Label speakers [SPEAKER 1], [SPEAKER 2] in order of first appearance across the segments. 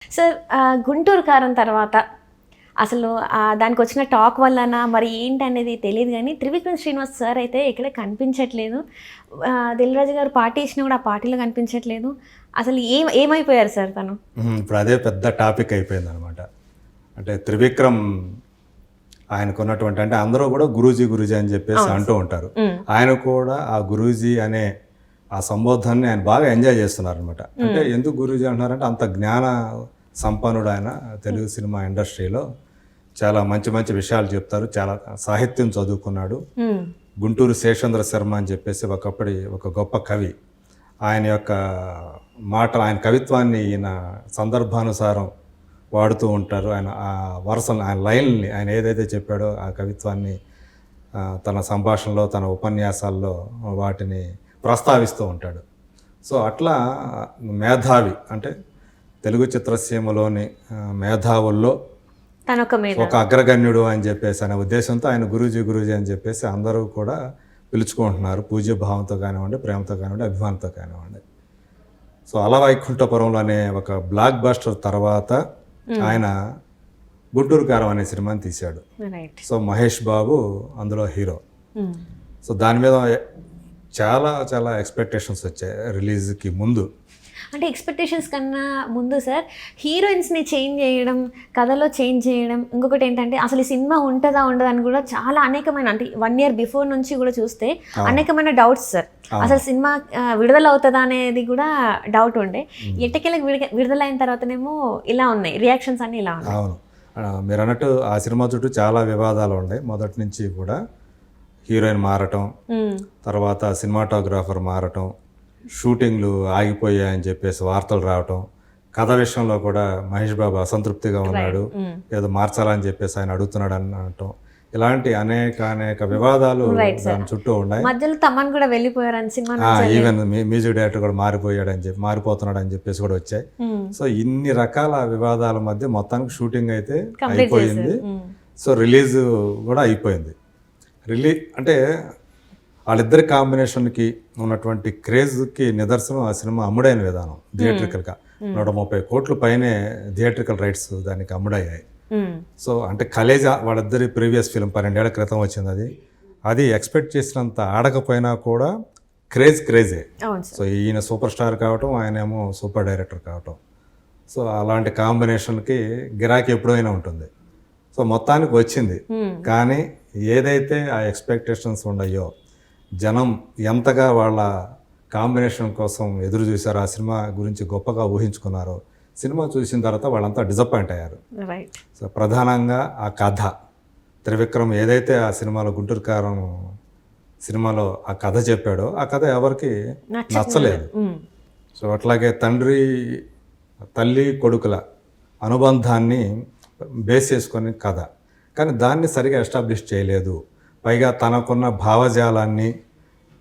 [SPEAKER 1] Sir Guntur కారం తర్వాత అసలు దానికి వచ్చిన టాక్ వల్లనా మరి ఏంటి అనేది తెలియదు కానీ త్రివిక్రమ్ శ్రీనివాస్ సార్ అయితే ఇక్కడ కనిపించట్లేదు. దిల్ రాజు గారు పార్టీ ఇచ్చినా కూడా ఆ పార్టీలో కనిపించట్లేదు. అసలు ఏమైపోయారు సార్ తను?
[SPEAKER 2] ఇప్పుడు అదే పెద్ద టాపిక్ అయిపోయింది అనమాట. అంటే త్రివిక్రమ్ ఆయనకు ఉన్నటువంటి, అంటే అందరూ కూడా గురూజీ గురూజీ అని చెప్పేసి అంటూ ఉంటారు. ఆయన కూడా ఆ గురూజీ అనే ఆ సంబోధనని ఆయన బాగా ఎంజాయ్ చేస్తున్నారు అనమాట. అంటే ఎందుకు గురూజీ అంటున్నారంటే అంత జ్ఞాన సంపన్నుడు ఆయన. తెలుగు సినిమా ఇండస్ట్రీలో చాలా మంచి మంచి విషయాలు చెప్తారు. చాలా సాహిత్యం చదువుకున్నాడు. గుంటూరు శేషేంద్ర శర్మ అని చెప్పేసి ఒకప్పటి ఒక గొప్ప కవి. ఆయన యొక్క మాటలు, ఆయన కవిత్వాన్ని ఈయన సందర్భానుసారం వాడుతూ ఉంటారు. ఆయన ఆ వరుసలు, ఆయన లైన్ని, ఆయన ఏదైతే చెప్పాడో ఆ కవిత్వాన్ని తన సంభాషణలో, తన ఉపన్యాసాల్లో వాటిని ప్రస్తావిస్తూ ఉంటాడు. సో అట్లా మేధావి, అంటే తెలుగు చిత్రసీమలోని మేధావుల్లో ఒక అగ్రగణ్యుడు అని చెప్పేసి అనే ఉద్దేశంతో ఆయన గురూజీ గురూజీ అని చెప్పేసి అందరూ కూడా పిలుచుకుంటున్నారు. పూజ్య భావంతో కానివ్వండి, ప్రేమతో కానివ్వండి, అభిమానంతో కానివ్వండి. సో అల వైకుంఠపురంలో అనే ఒక బ్లాక్ బస్టర్ తర్వాత ఆయన గుంటూరు కారం అనే సినిమాని తీశాడు. సో మహేష్ బాబు అందులో హీరో. సో దాని మీద చాలా చాలా ఎక్స్పెక్టేషన్స్ వచ్చాయి రిలీజ్కి ముందు.
[SPEAKER 1] అంటే ఎక్స్పెక్టేషన్స్ కన్నా ముందు సార్ హీరోయిన్స్ని చేంజ్ చేయడం, కథలో చేంజ్ చేయడం, ఇంకొకటి ఏంటంటే అసలు ఈ సినిమా ఉంటుందా ఉండదా అని కూడా చాలా అనేకమైన, అంటే 1 year బిఫోర్ నుంచి కూడా చూస్తే అనేకమైన డౌట్స్ సార్. అసలు సినిమా విడుదల అవుతుందా అనేది కూడా డౌట్ ఉండే. ఎట్టకేళ్ళకి విడుదలైన తర్వాతనేమో ఇలా ఉన్నాయి రియాక్షన్స్ అన్నీ ఇలా ఉన్నాయి.
[SPEAKER 2] అవును, మీరు అన్నట్టు ఆ సినిమా చుట్టూ చాలా వివాదాలు ఉన్నాయి మొదటి నుంచి కూడా. హీరోయిన్ మారటం, తర్వాత సినిమాటోగ్రాఫర్ మారటం, షూటింగ్లు ఆగిపోయాయని చెప్పేసి వార్తలు రావటం, కథ విషయంలో కూడా మహేష్ బాబు అసంతృప్తిగా ఉన్నాడు, ఏదో మార్చాలని చెప్పేసి ఆయన అడుగుతున్నాడు అనటం, ఇలాంటి అనేక వివాదాలు దాని చుట్టూ ఉన్నాయి.
[SPEAKER 1] మధ్యలో తమన్ కూడా వెళ్ళిపోయారని సినిమా,
[SPEAKER 2] ఈవెన్ మ్యూజిక్ డైరెక్టర్ కూడా మారిపోతున్నాడు అని చెప్పేసి కూడా వచ్చాయి. సో ఇన్ని రకాల వివాదాల మధ్య మొత్తానికి షూటింగ్ అయితే అయిపోయింది. సో రిలీజ్ కూడా అయిపోయింది. అంటే వాళ్ళిద్దరి కాంబినేషన్కి ఉన్నటువంటి క్రేజ్కి నిదర్శనం ఆ సినిమా అమ్ముడైన విధానం. థియేట్రికల్గా 130 కోట్ల పైనే థియేట్రికల్ రైట్స్ దానికి అమ్ముడయ్యాయి. సో అంటే కలేజా వాళ్ళిద్దరి ప్రీవియస్ ఫిల్మ్ 12 ఏళ్ల క్రితం వచ్చింది. అది ఎక్స్పెక్ట్ చేసినంత ఆడకపోయినా కూడా క్రేజే. సో ఈయన సూపర్ స్టార్ కావటం, ఆయన ఏమో సూపర్ డైరెక్టర్ కావటం. సో అలాంటి కాంబినేషన్కి గిరాకీ ఎప్పుడైనా ఉంటుంది. సో మొత్తానికి వచ్చింది. కానీ ఏదైతే ఆ ఎక్స్పెక్టేషన్స్ ఉన్నాయో, జనం ఎంతగా వాళ్ళ కాంబినేషన్ కోసం ఎదురు చూశారో, ఆ సినిమా గురించి గొప్పగా ఊహించుకున్నారో, సినిమా చూసిన తర్వాత వాళ్ళంతా డిసప్పాయింట్ అయ్యారు. సో ప్రధానంగా ఆ కథ, త్రివిక్రమ్ ఏదైతే ఆ సినిమాలో గుంటూరు కారం సినిమాలో ఆ కథ చెప్పాడో ఆ కథ ఎవరికి నచ్చలేదు. సో అట్లాగే తల్లి కొడుకుల అనుబంధాన్ని బేస్ చేసుకొని కథ, కానీ దాన్ని సరిగా ఎస్టాబ్లిష్ చేయలేదు. పైగా తనకున్న భావజాలాన్ని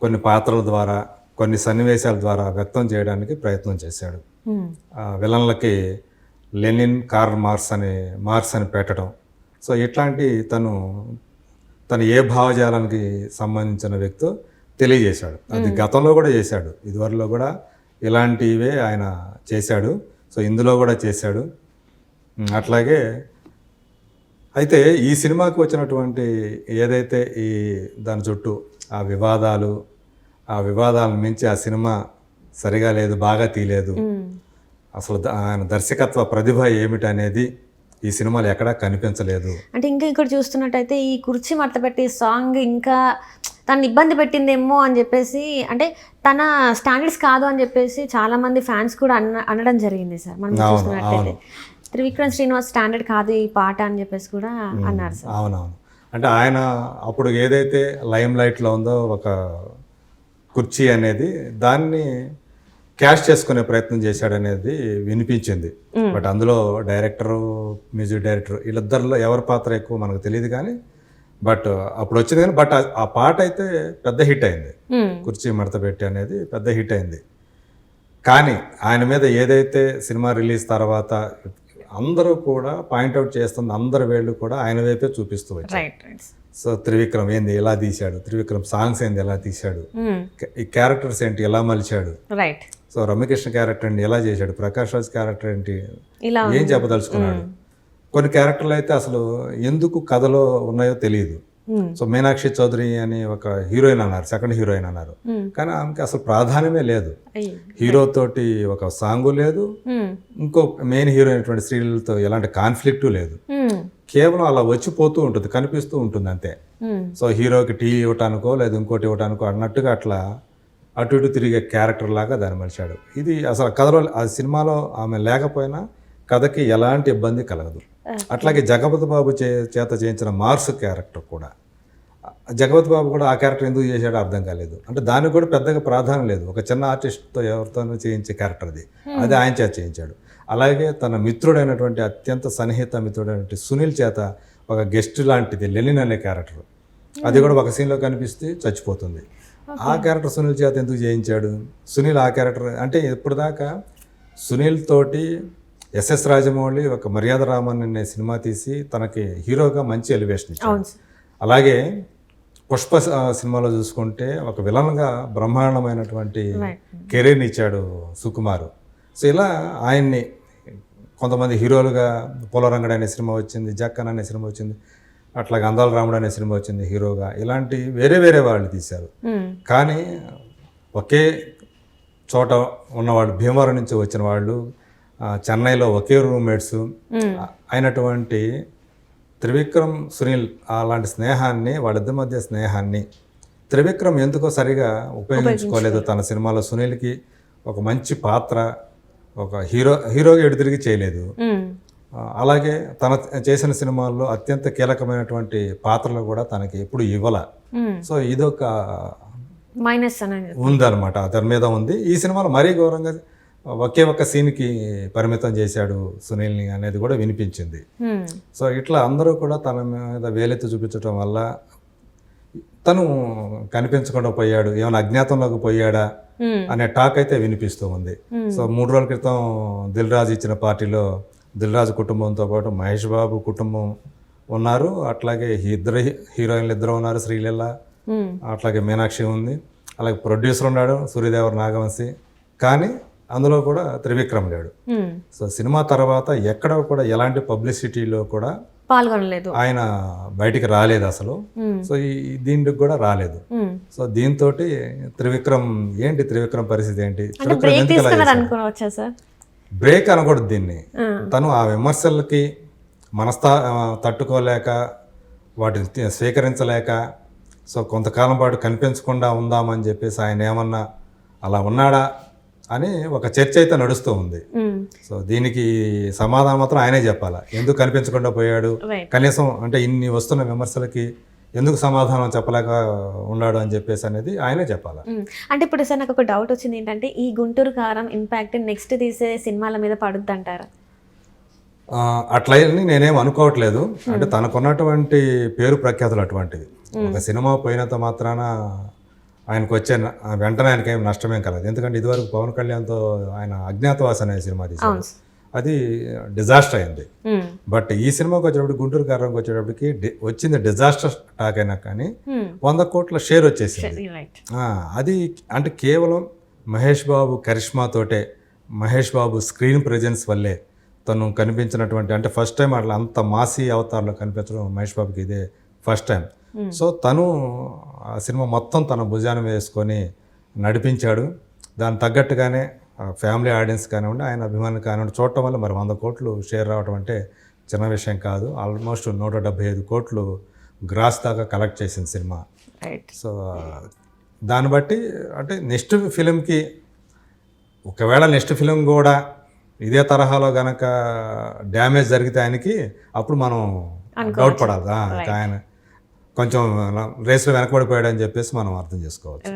[SPEAKER 2] కొన్ని పాత్రల ద్వారా, కొన్ని సన్నివేశాల ద్వారా వ్యక్తం చేయడానికి ప్రయత్నం చేశాడు. విలన్లకి లెనిన్, కార్ల్ మార్క్స్ అని పెట్టడం. సో ఇట్లాంటి తను ఏ భావజాలానికి సంబంధించిన వ్యక్తో తెలియజేశాడు. అది గతంలో కూడా చేశాడు, ఇదివరలో కూడా ఇలాంటివే ఆయన చేశాడు. సో ఇందులో కూడా చేశాడు. అట్లాగే అయితే ఈ సినిమాకి వచ్చినటువంటి ఏదైతే దాని చుట్టూ ఆ వివాదాలను మించి ఆ సినిమా సరిగా లేదు, బాగా తీయలేదు. అసలు ఆయన దర్శకత్వ ప్రతిభ ఏమిటనేది ఈ సినిమాలో ఎక్కడా కనిపించలేదు.
[SPEAKER 1] అంటే ఇంకా ఇక్కడ చూస్తున్నట్టయితే ఈ కుర్చీ మడతపెట్టి సాంగ్ ఇంకా తను ఇబ్బంది పెట్టిందేమో అని చెప్పేసి, అంటే తన స్టాండర్డ్స్ కాదు అని చెప్పేసి చాలా మంది ఫ్యాన్స్ కూడా అనడం జరిగింది సార్. మనం చూస్తున్నట్టయితే త్రివిక్రమ్ శ్రీనివాస్ స్టాండర్డ్ కాదు ఈ పాట అని చెప్పేసి కూడా అన్నారు సార్.
[SPEAKER 2] అవునవును, అంటే ఆయన అప్పుడు ఏదైతే లైమ్ లైట్లో ఉందో ఒక కుర్చీ అనేది, దాన్ని క్యాష్ చేసుకునే ప్రయత్నం చేశాడనేది వినిపించింది. బట్ అందులో డైరెక్టరు, మ్యూజిక్ డైరెక్టర్ వీళ్ళిద్దరిలో ఎవరి పాత్ర ఎక్కువ మనకు తెలియదు. కానీ బట్ అప్పుడు వచ్చింది. కానీ బట్ ఆ పాట అయితే పెద్ద హిట్ అయింది. కుర్చీ మడతపెట్టి అనేది పెద్ద హిట్ అయింది. కానీ ఆయన మీద ఏదైతే సినిమా రిలీజ్ తర్వాత అందరూ కూడా పాయింట్అవుట్ చేస్తుంది, అందరి వేళ్ళు కూడా ఆయన వైపే చూపిస్తూ వచ్చారు. సో త్రివిక్రమ్ ఏంది ఎలా తీశాడు, త్రివిక్రమ్ సాంగ్స్ ఏంది ఎలా తీశాడు, ఈ క్యారెక్టర్స్ ఏంటి ఎలా మలిచాడు, సో రమ్యకృష్ణ క్యారెక్టర్ అండి ఎలా చేశాడు, ప్రకాష్ రాజ్ క్యారెక్టర్ ఏంటి,
[SPEAKER 1] ఇలా
[SPEAKER 2] ఏం చెప్పదలుచుకున్నాడు. కొన్ని క్యారెక్టర్లు అయితే అసలు ఎందుకు కథలో ఉన్నాయో తెలియదు. సో మీనాక్షి చౌదరి అని ఒక హీరోయిన్ అన్నారు, సెకండ్ హీరోయిన్ అన్నారు, కానీ ఆమెకి అసలు ప్రాధాన్యమే లేదు. హీరో తోటి ఒక సాంగు లేదు, ఇంకో మెయిన్ హీరోయిన్ అటువంటి స్త్రీలతో ఎలాంటి కాన్ఫ్లిక్టు లేదు. కేవలం అలా వచ్చిపోతూ ఉంటుంది, కనిపిస్తూ ఉంటుంది అంతే. సో హీరోకి టీ ఇవ్వటానికో లేదా ఇంకోటి ఇవ్వటానికో అన్నట్టుగా అట్లా అటు ఇటు తిరిగే క్యారెక్టర్ లాగా దాన్ని మలిచాడు. ఇది అసలు కథలో ఆ సినిమాలో ఆమె లేకపోయినా కథకి ఎలాంటి ఇబ్బంది కలగదు. అట్లాగే జగపతి బాబు చేత చేయించిన మార్క్స్ క్యారెక్టర్ కూడా, జగపతి బాబు కూడా ఆ క్యారెక్టర్ ఎందుకు చేశాడో అర్థం కాలేదు. అంటే దానికి కూడా పెద్దగా ప్రాధాన్యం లేదు, ఒక చిన్న ఆర్టిస్ట్తో ఎవరితోనూ చేయించే క్యారెక్టర్ అది ఆయన చేత చేయించాడు. అలాగే తన మిత్రుడైనటువంటి అత్యంత సన్నిహిత మిత్రుడైనటువంటి సునీల్ చేత ఒక గెస్ట్ లాంటిది లెనిన్ అనే క్యారెక్టర్, అది కూడా ఒక సీన్లో కనిపిస్తే చచ్చిపోతుంది. ఆ క్యారెక్టర్ సునీల్ చేత ఎందుకు చేయించాడు? సునీల్ ఆ క్యారెక్టర్ అంటే ఇప్పుడు దాకా సునీల్ తోటి ఎస్ఎస్ రాజమౌళి ఒక మర్యాద రామన్ అనే సినిమా తీసి తనకి హీరోగా మంచి ఎలివేషన్ ఇచ్చాడు. అలాగే పుష్ప సినిమాలో చూసుకుంటే ఒక విలన్గా బ్రహ్మాండమైనటువంటి కెరీర్ని ఇచ్చాడు సుకుమార్. సో ఇలా ఆయన్ని కొంతమంది హీరోలుగా పోలరంగడు అనే సినిమా వచ్చింది, జక్కన్ అనే సినిమా వచ్చింది, అట్లాగే అందాల రాముడు అనే సినిమా వచ్చింది హీరోగా. ఇలాంటి వేరే వేరే వాళ్ళు తీశారు. కానీ ఒకే చోట ఉన్నవాళ్ళు, భీమవరం నుంచి వచ్చిన వాళ్ళు, చెన్నైలో ఒకే రూమ్మేట్స్ అయినటువంటి త్రివిక్రమ్ సునీల్ అలాంటి స్నేహాన్ని, వాళ్ళిద్దరి మధ్య స్నేహాన్ని త్రివిక్రమ్ ఎందుకో సరిగా ఉపయోగించుకోలేదు. తన సినిమాలో సునీల్కి ఒక మంచి పాత్ర, ఒక హీరోగా ఎడుతిరిగి చేయలేదు. అలాగే తన చేసిన సినిమాల్లో అత్యంత కీలకమైనటువంటి పాత్రలు కూడా తనకి ఎప్పుడు ఇవ్వాల. సో ఇదొక
[SPEAKER 1] మైనస్
[SPEAKER 2] ఉందన్నమాట, అతని మీద ఉంది. ఈ సినిమాలో మరీ ఘోరంగా ఒకే ఒక్క సీన్కి పరిమితం చేశాడు సునీల్ని అనేది కూడా వినిపించింది. సో ఇట్లా అందరూ కూడా తన మీద వేలెత్తి చూపించడం వల్ల తను కనిపించకుండా పోయాడు, ఏమైనా అజ్ఞాతంలోకి పోయాడా అనే టాక్ అయితే వినిపిస్తూ ఉంది. సో 3 రోజుల క్రితం దిల్ రాజు ఇచ్చిన పార్టీలో దిల్ రాజు కుటుంబంతో పాటు మహేష్ బాబు కుటుంబం ఉన్నారు, అట్లాగే ఇద్దరు హీరోయిన్లు ఇద్దరు ఉన్నారు, శ్రీలీల, అట్లాగే మీనాక్షి ఉంది, అలాగే ప్రొడ్యూసర్ ఉన్నాడు సూర్యదేవర నాగవంశి, కానీ అందులో కూడా త్రివిక్రమ్ లేడు. సో సినిమా తర్వాత ఎక్కడ కూడా ఎలాంటి పబ్లిసిటీలో కూడా
[SPEAKER 1] పాల్గొనలేదు,
[SPEAKER 2] ఆయన బయటికి రాలేదు అసలు. సో దీనికి కూడా రాలేదు. సో దీంతో త్రివిక్రమ్ పరిస్థితి ఏంటి? బ్రేక్ అనకూడదు దీన్ని. తను ఆ విమర్శలకి తట్టుకోలేక, వాటిని స్వీకరించలేక, సో కొంతకాలం పాటు కనిపించకుండా ఉందామని చెప్పేసి ఆయన ఏమన్నా అలా ఉన్నాడా అని ఒక చర్చ అయితే నడుస్తూ ఉంది. సో దీనికి సమాధానం మాత్రం ఆయనే చెప్పాలా, ఎందుకు కనిపించకుండా పోయాడు, కనీసం అంటే ఇన్ని వస్తున్న విమర్శలకి ఎందుకు సమాధానం చెప్పలేక ఉన్నాడు అని చెప్పేసి అనేది ఆయనే చెప్పాలా.
[SPEAKER 1] అంటే ఇప్పుడు సార్ నాకు ఒక డౌట్ వచ్చింది ఏంటంటే, ఈ గుంటూరు కారం ఇంపాక్ట్ నెక్స్ట్ తీసే సినిమాల మీద పడుద్ది అంటారా?
[SPEAKER 2] అట్లని నేనేం అనుకోవట్లేదు. అంటే తనకున్నటువంటి పేరు ప్రఖ్యాతులు అటువంటివి. ఒక సినిమా పోయినంత మాత్రాన ఆయనకు వచ్చే వెంటనే ఆయనకి ఏం నష్టమేం కలదు. ఎందుకంటే ఇదివరకు పవన్ కళ్యాణ్తో ఆయన అజ్ఞాతవాసి అనే సినిమా తీశారు, అది డిజాస్టర్ అయింది. బట్ ఈ సినిమాకి వచ్చేటప్పుడు, గుంటూరు కారంకి వచ్చేటప్పటికి వచ్చింది డిజాస్టర్ టాక్ అయినా కానీ 100 కోట్ల షేర్ వచ్చేసింది. అది అంటే కేవలం మహేష్ బాబు కరిష్మాతోటే, మహేష్ బాబు స్క్రీన్ ప్రెజెన్స్ వల్లే తను కనిపించినటువంటి, అంటే ఫస్ట్ టైం అట్లా అంత మాసీ అవతారంలో కనిపించడం మహేష్ బాబుకి ఇదే ఫస్ట్ టైం. సో తను ఆ సినిమా మొత్తం తన భుజాన్ని వేసుకొని నడిపించాడు. దానికి తగ్గట్టుగానే ఫ్యామిలీ ఆడియన్స్ కానివ్వండి, ఆయన అభిమానులు కానివ్వండి చూడటం వల్ల మరి 100 కోట్లు షేర్ రావడం అంటే చిన్న విషయం కాదు. ఆల్మోస్ట్ 175 కోట్లు గ్రాస్ దాకా కలెక్ట్ చేసింది సినిమా. సో దాన్ని బట్టి అంటే నెక్స్ట్ ఫిలింకి, ఒకవేళ నెక్స్ట్ ఫిలిం కూడా ఇదే తరహాలో కనుక డ్యామేజ్ జరిగితే ఆయనకి, అప్పుడు మనం డౌట్ పడాలి, ఆయన కొంచెం రేస్లో వెనకబడిపోయాడని చెప్పేసి మనం అర్థం చేసుకోవచ్చు.